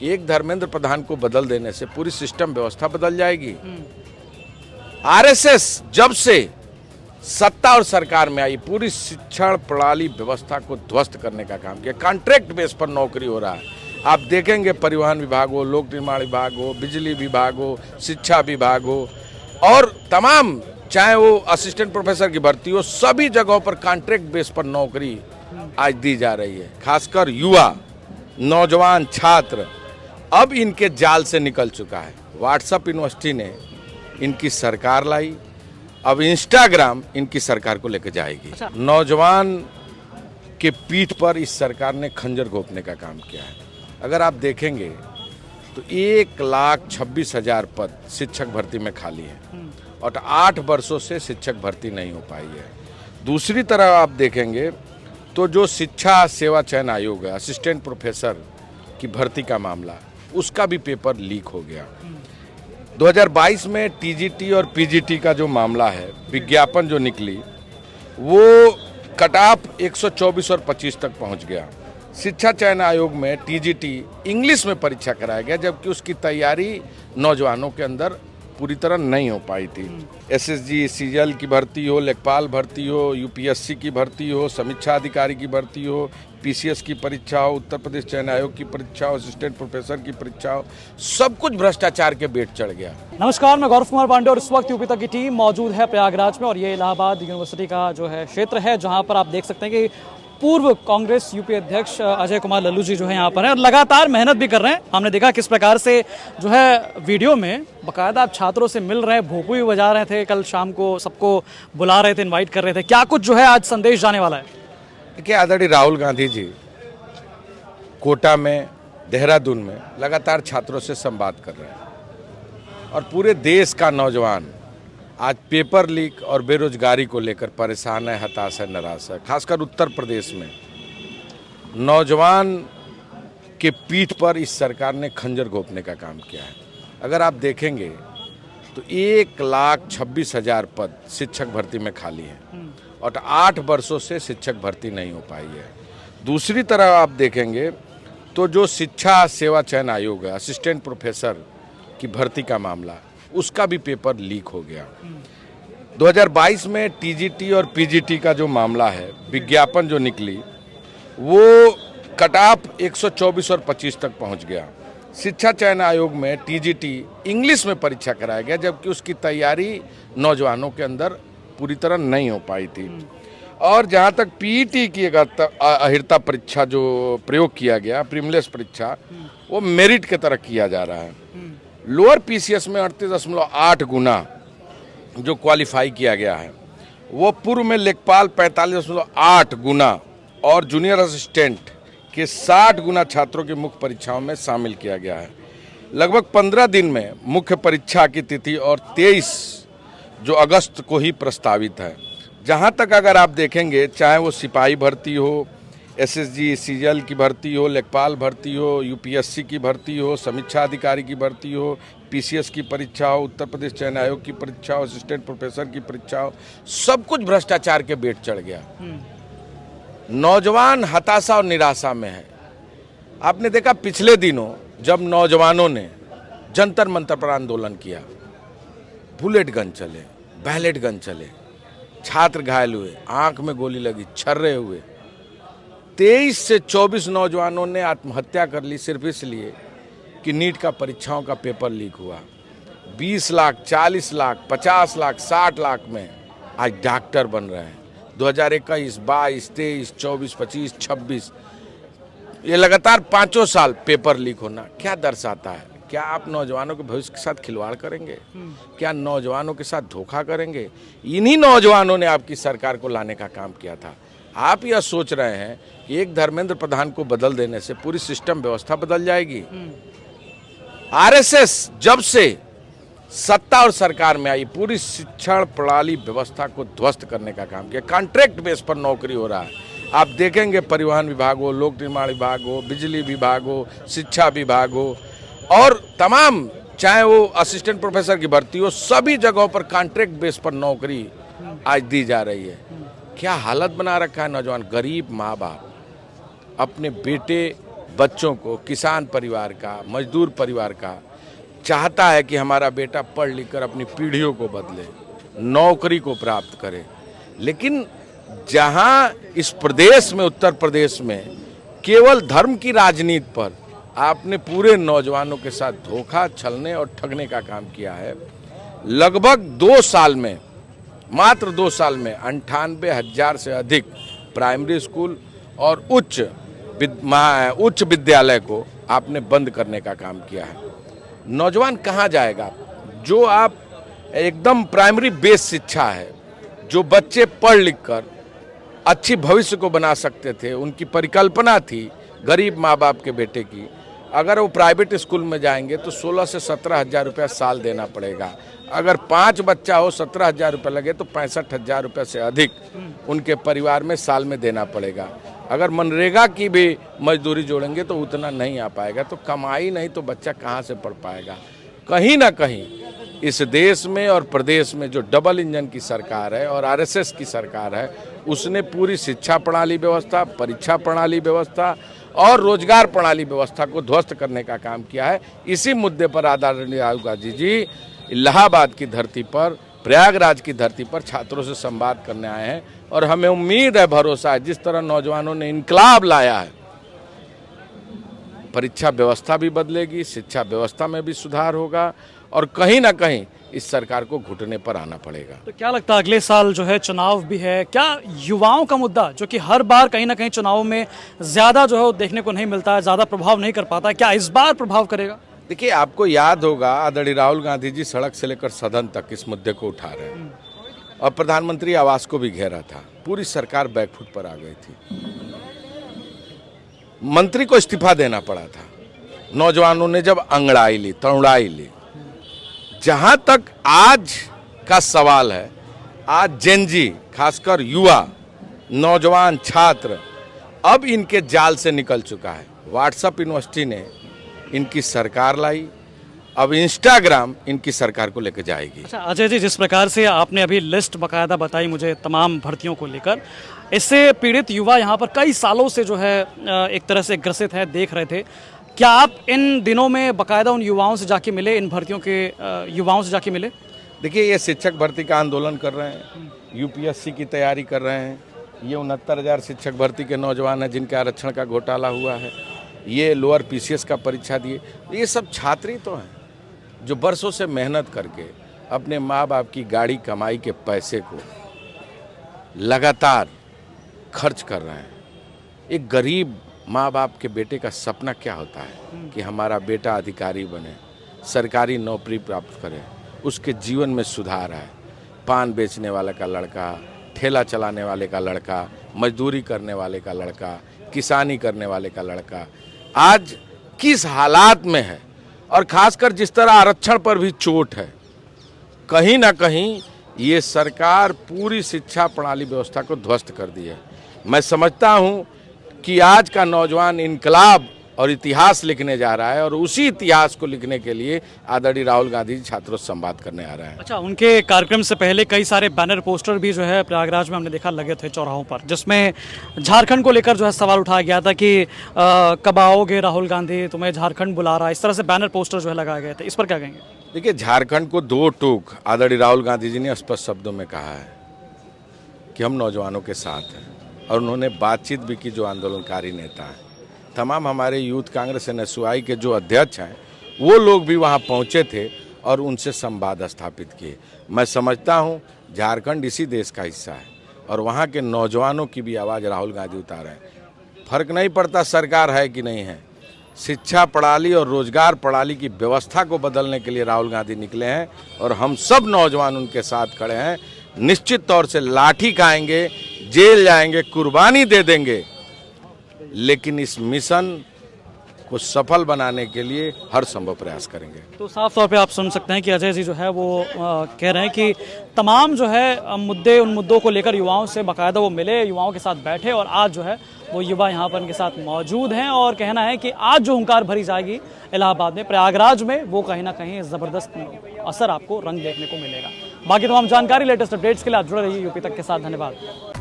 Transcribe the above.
एक धर्मेंद्र प्रधान को बदल देने से पूरी सिस्टम व्यवस्था बदल जाएगी। आरएसएस जब से सत्ता और सरकार में आई, पूरी शिक्षण प्रणाली व्यवस्था को ध्वस्त करने का काम किया। कॉन्ट्रैक्ट बेस पर नौकरी हो रहा है। आप देखेंगे परिवहन विभाग हो, लोक निर्माण विभाग हो, बिजली विभाग हो, शिक्षा विभाग हो और तमाम, चाहे वो असिस्टेंट प्रोफेसर की भर्ती हो, सभी जगहों पर कॉन्ट्रैक्ट बेस पर नौकरी आज दी जा रही है। खासकर युवा, नौजवान छात्र अब इनके जाल से निकल चुका है। व्हाट्सएप यूनिवर्सिटी ने इनकी सरकार लाई, अब इंस्टाग्राम इनकी सरकार को लेकर जाएगी। नौजवान के पीठ पर इस सरकार ने खंजर घोंपने का काम किया है। अगर आप देखेंगे तो 1,26,000 पद शिक्षक भर्ती में खाली है और 8 वर्षों से शिक्षक भर्ती नहीं हो पाई है। दूसरी तरफ आप देखेंगे तो जो शिक्षा सेवा चयन आयोग है, असिस्टेंट प्रोफेसर की भर्ती का मामला, उसका भी पेपर लीक हो गया। 2022 में टीजीटी और पीजीटी का जो मामला है, विज्ञापन जो निकली, वो कट ऑफ 124 और 25 तक पहुंच गया। शिक्षा चयन आयोग में टीजीटी इंग्लिश में परीक्षा कराया गया, जबकि उसकी तैयारी नौजवानों के अंदर पूरी तरह नहीं हो पाई थी। एसएसजी सीजीएल की भर्ती हो, लेखपाल भर्ती हो, यूपीएससी की भर्ती हो, समीक्षा अधिकारी की भर्ती हो, पीसीएस की परीक्षा हो, उत्तर प्रदेश चयन आयोग की परीक्षा हो, असिस्टेंट प्रोफेसर की परीक्षा हो, सब कुछ भ्रष्टाचार के बेट चढ़ गया। नमस्कार, मैं गौरव कुमार पांडे और इस वक्त यूपी तक की टीम मौजूद है प्रयागराज में और ये इलाहाबाद यूनिवर्सिटी का जो है क्षेत्र है, जहां पर आप देख सकते हैं कि पूर्व कांग्रेस यूपी अध्यक्ष अजय कुमार लल्लू जी जो है यहाँ पर हैं और लगातार मेहनत भी कर रहे हैं। हमने देखा किस प्रकार से जो है वीडियो में बाकायदा आप छात्रों से मिल रहे हैं, भोंपू भी बजा रहे थे, कल शाम को सबको बुला रहे थे, इनवाइट कर रहे थे। क्या कुछ जो है आज संदेश जाने वाला है? देखिए, आदरणीय राहुल गांधी जी कोटा में, देहरादून में लगातार छात्रों से संवाद कर रहे हैं और पूरे देश का नौजवान आज पेपर लीक और बेरोजगारी को लेकर परेशान है, हताश है, निराश है। खासकर उत्तर प्रदेश में नौजवान के पीठ पर इस सरकार ने खंजर घोंपने का काम किया है। अगर आप देखेंगे तो 1,26,000 पद शिक्षक भर्ती में खाली है और 8 वर्षों से शिक्षक भर्ती नहीं हो पाई है। दूसरी तरफ आप देखेंगे तो जो शिक्षा सेवा चयन आयोग है, असिस्टेंट प्रोफेसर की भर्ती का मामला, उसका भी पेपर लीक हो गया। 2022 में टीजीटी और पीजीटी का जो मामला है, विज्ञापन जो निकली, वो कट ऑफ 124 और 25 तक पहुंच गया। शिक्षा चयन आयोग में टीजीटी इंग्लिश में परीक्षा कराया गया, जबकि उसकी तैयारी नौजवानों के अंदर पूरी तरह नहीं हो पाई थी। और जहां तक पीईटी की अहिर्ता परीक्षा जो प्रयोग किया गया, प्रीलिमिनरी परीक्षा, वो मेरिट की तरह किया जा रहा है। लोअर पीसीएस में 38.8 गुना जो क्वालिफाई किया गया है, वो पूर्व में लेखपाल 45.8 गुना और जूनियर असिस्टेंट के 60 गुना छात्रों की मुख्य परीक्षाओं में शामिल किया गया है। लगभग 15 दिन में मुख्य परीक्षा की तिथि और 23 जो अगस्त को ही प्रस्तावित है। जहां तक अगर आप देखेंगे, चाहे वो सिपाही भर्ती हो, एसएसजी सीजीएल की भर्ती हो, लेखपाल भर्ती हो, यूपीएससी की भर्ती हो, समीक्षा अधिकारी की भर्ती हो, पीसीएस की परीक्षा हो, उत्तर प्रदेश चयन आयोग की परीक्षा हो, असिस्टेंट प्रोफेसर की परीक्षा हो, सब कुछ भ्रष्टाचार के बेट चढ़ गया। नौजवान हताशा और निराशा में है। आपने देखा पिछले दिनों जब नौजवानों ने जंतर मंतर पर आंदोलन किया, बुलेट गन चले, बैलेट गन चले, छात्र घायल हुए, आंख में गोली लगी, छर्रे हुए। 23 से 24 नौजवानों ने आत्महत्या कर ली सिर्फ इसलिए कि नीट का परीक्षाओं का पेपर लीक हुआ। 20 लाख, 40 लाख, 50 लाख, 60 लाख में आज डॉक्टर बन रहे हैं। 2021, 22, 23, 24, 25, 26, ये लगातार 5 साल पेपर लीक होना क्या दर्शाता है? क्या आप नौजवानों के भविष्य के साथ खिलवाड़ करेंगे? क्या नौजवानों के साथ धोखा करेंगे? इन्हीं नौजवानों ने आपकी सरकार को लाने का काम किया था। आप यह सोच रहे हैं कि एक धर्मेंद्र प्रधान को बदल देने से पूरी सिस्टम व्यवस्था बदल जाएगी। आरएसएस जब से सत्ता और सरकार में आई, पूरी शिक्षण प्रणाली व्यवस्था को ध्वस्त करने का काम किया। कॉन्ट्रैक्ट बेस पर नौकरी हो रहा है। आप देखेंगे परिवहन विभाग हो, लोक निर्माण विभाग हो, बिजली विभाग हो, शिक्षा विभाग हो और तमाम, चाहे वो असिस्टेंट प्रोफेसर की भर्ती हो, सभी जगहों पर कॉन्ट्रैक्ट बेस पर नौकरी आज दी जा रही है। क्या हालत बना रखा है नौजवान। गरीब माँ बाप अपने बेटे बच्चों को, किसान परिवार का, मजदूर परिवार का चाहता है कि हमारा बेटा पढ़ लिख कर अपनी पीढ़ियों को बदले, नौकरी को प्राप्त करे। लेकिन जहां इस प्रदेश में, उत्तर प्रदेश में, केवल धर्म की राजनीति पर आपने पूरे नौजवानों के साथ धोखा, छलने और ठगने का काम किया है। लगभग 2 साल में, मात्र 2 साल में 98,000 से अधिक प्राइमरी स्कूल और उच्च विद्यालय को आपने बंद करने का काम किया है। नौजवान कहाँ जाएगा? जो आप एकदम प्राइमरी बेस शिक्षा है, जो बच्चे पढ़ लिख कर अच्छी भविष्य को बना सकते थे, उनकी परिकल्पना थी गरीब माँ बाप के बेटे की, अगर वो प्राइवेट स्कूल में जाएंगे तो 16 से 17,000 रुपया साल देना पड़ेगा। अगर 5 बच्चा हो 17,000 रुपये लगे तो 65,000 रुपये से अधिक उनके परिवार में साल में देना पड़ेगा। अगर मनरेगा की भी मजदूरी जोड़ेंगे तो उतना नहीं आ पाएगा। तो कमाई नहीं तो बच्चा कहाँ से पढ़ पाएगा? कहीं ना कहीं इस देश में और प्रदेश में जो डबल इंजन की सरकार है और आरएसएस की सरकार है, उसने पूरी शिक्षा प्रणाली व्यवस्था, परीक्षा प्रणाली व्यवस्था और रोजगार प्रणाली व्यवस्था को ध्वस्त करने का काम किया है। इसी मुद्दे पर आदरणीय राहुल गांधी जी इलाहाबाद की धरती पर, प्रयागराज की धरती पर छात्रों से संवाद करने आए हैं और हमें उम्मीद है, भरोसा है, जिस तरह नौजवानों ने इनकलाब लाया है, परीक्षा व्यवस्था भी बदलेगी, शिक्षा व्यवस्था में भी सुधार होगा और कहीं ना कहीं इस सरकार को घुटने पर आना पड़ेगा। तो क्या लगता है अगले साल जो है चुनाव भी है, क्या युवाओं का मुद्दा जो कि हर बार कहीं ना कहीं चुनाव में ज्यादा जो है वो देखने को नहीं मिलता है, ज्यादा प्रभाव नहीं कर पाता, क्या इस बार प्रभाव करेगा? देखिए, आपको याद होगा आदरणीय राहुल गांधी जी सड़क से लेकर सदन तक इस मुद्दे को उठा रहे हैं और प्रधानमंत्री आवास को भी घेरा था। पूरी सरकार बैकफुट पर आ गई थी, मंत्री को इस्तीफा देना पड़ा था। नौजवानों ने जब अंगड़ाई ली, तंगड़ाई ली। जहां तक आज का सवाल है, आज जेनजी, खासकर युवा, नौजवान छात्र अब इनके जाल से निकल चुका है। व्हाट्सएप यूनिवर्सिटी ने इनकी सरकार लाई, अब इंस्टाग्राम इनकी सरकार को लेकर जाएगी। अच्छा अजय जी, जिस प्रकार से आपने अभी लिस्ट बकायदा बताई मुझे तमाम भर्तियों को लेकर, इससे पीड़ित युवा यहाँ पर कई सालों से जो है एक तरह से ग्रसित है, देख रहे थे। क्या आप इन दिनों में बकायदा उन युवाओं से जाके मिले, इन भर्तियों के युवाओं से जाके मिले? देखिए, ये शिक्षक भर्ती का आंदोलन कर रहे हैं, यूपीएससी की तैयारी कर रहे हैं। ये 69,000 शिक्षक भर्ती के नौजवान हैं जिनके आरक्षण का घोटाला हुआ है। ये लोअर पीसीएस का परीक्षा दिए। ये सब छात्र ही तो हैं जो बरसों से मेहनत करके अपने माँ बाप की गाड़ी कमाई के पैसे को लगातार खर्च कर रहे हैं। एक गरीब माँ बाप के बेटे का सपना क्या होता है कि हमारा बेटा अधिकारी बने, सरकारी नौकरी प्राप्त करे, उसके जीवन में सुधार आए। पान बेचने वाले का लड़का, ठेला चलाने वाले का लड़का, मजदूरी करने वाले का लड़का, किसानी करने वाले का लड़का आज किस हालात में है और खासकर जिस तरह आरक्षण पर भी चोट है, कहीं ना कहीं ये सरकार पूरी शिक्षा प्रणाली व्यवस्था को ध्वस्त कर दी है। मैं समझता हूँ कि आज का नौजवान इनकलाब और इतिहास लिखने जा रहा है और उसी इतिहास को लिखने के लिए आदरणीय राहुल गांधी जी छात्रों से संवाद करने आ रहे हैं। अच्छा, उनके कार्यक्रम से पहले कई सारे बैनर पोस्टर भी जो है प्रयागराज में हमने देखा लगे थे चौराहों पर, जिसमें झारखंड को लेकर जो है सवाल उठाया गया था कि कब आओगे राहुल गांधी, तुम्हें झारखंड बुला रहा है, इस तरह से बैनर पोस्टर जो है लगाए गए थे। इस पर क्या कहेंगे? देखिए, झारखंड को 2 टूक आदरणीय राहुल गांधी जी ने स्पष्ट शब्दों में कहा है कि हम नौजवानों के साथ हैं और उन्होंने बातचीत भी की जो आंदोलनकारी नेता हैं। तमाम हमारे यूथ कांग्रेस एनएसयूआई के जो अध्यक्ष हैं वो लोग भी वहां पहुंचे थे और उनसे संवाद स्थापित किए। मैं समझता हूं झारखंड इसी देश का हिस्सा है और वहां के नौजवानों की भी आवाज़ राहुल गांधी उतार रहे हैं। फर्क नहीं पड़ता सरकार है कि नहीं है, शिक्षा प्रणाली और रोजगार प्रणाली की व्यवस्था को बदलने के लिए राहुल गांधी निकले हैं और हम सब नौजवान उनके साथ खड़े हैं। निश्चित तौर से लाठी खाएंगे, जेल जाएंगे, कुर्बानी दे देंगे, लेकिन इस मिशन को सफल बनाने के लिए हर संभव प्रयास करेंगे। तो साफ तौर पे आप सुन सकते हैं कि अजय जी जो है वो कह रहे हैं कि तमाम जो है मुद्दे, उन मुद्दों को लेकर युवाओं से बाकायदा वो मिले, युवाओं के साथ बैठे और आज जो है वो युवा यहाँ पर उनके साथ मौजूद हैं और कहना है कि आज जो हुंकार भरी जाएगी इलाहाबाद में, प्रयागराज में, वो कहीं ना कहीं ज़बरदस्त असर आपको रंग देखने को मिलेगा। बाकी तमाम जानकारी, लेटेस्ट अपडेट्स के लिए आप जुड़े रहिए यूपी तक के साथ। धन्यवाद।